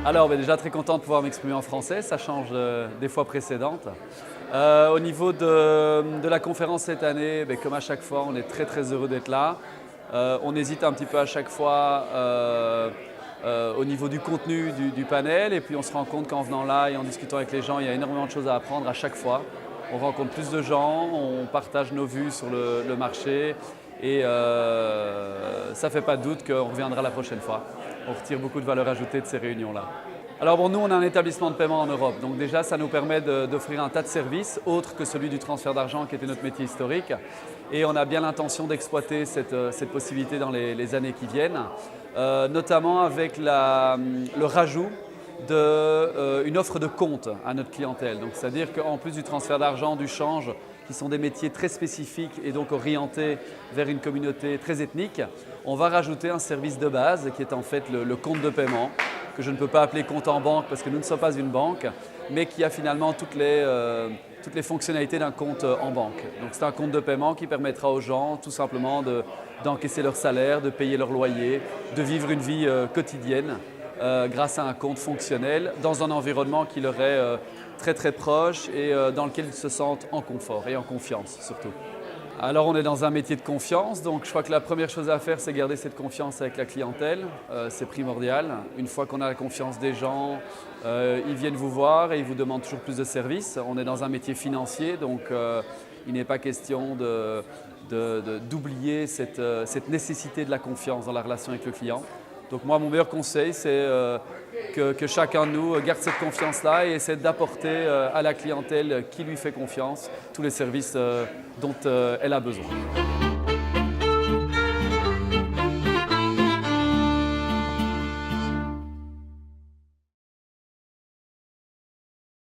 Alors, déjà très content de pouvoir m'exprimer en français, ça change des fois précédentes. Au niveau de la conférence cette année, comme à chaque fois, on est très heureux d'être là. On hésite un petit peu à chaque fois au niveau du contenu du panel, et puis on se rend compte qu'en venant là et en discutant avec les gens, il y a énormément de choses à apprendre à chaque fois. On rencontre plus de gens, on partage nos vues sur le marché, et ça ne fait pas de doute qu'on reviendra la prochaine fois. On retire beaucoup de valeur ajoutée de ces réunions-là. Alors bon, nous, on a un établissement de paiement en Europe, donc déjà ça nous permet d'offrir un tas de services autres que celui du transfert d'argent qui était notre métier historique, et on a bien l'intention d'exploiter cette possibilité dans les années qui viennent, notamment avec le rajout d'une offre de compte à notre clientèle. Donc c'est-à-dire qu'en plus du transfert d'argent, du change, qui sont des métiers très spécifiques et donc orientés vers une communauté très ethnique, on va rajouter un service de base qui est en fait le compte de paiement, que je ne peux pas appeler compte en banque parce que nous ne sommes pas une banque, mais qui a finalement toutes les fonctionnalités d'un compte en banque. Donc c'est un compte de paiement qui permettra aux gens tout simplement d'encaisser leur salaire, de payer leur loyer, de vivre une vie quotidienne grâce à un compte fonctionnel dans un environnement qui leur est très proche et dans lequel ils se sentent en confort et en confiance surtout. Alors on est dans un métier de confiance, donc je crois que la première chose à faire, c'est garder cette confiance avec la clientèle, c'est primordial. Une fois qu'on a la confiance des gens, ils viennent vous voir et ils vous demandent toujours plus de services. On est dans un métier financier, donc il n'est pas question d'oublier cette nécessité de la confiance dans la relation avec le client. Donc moi, mon meilleur conseil, c'est que chacun de nous garde cette confiance-là et essaie d'apporter à la clientèle qui lui fait confiance tous les services dont elle a besoin.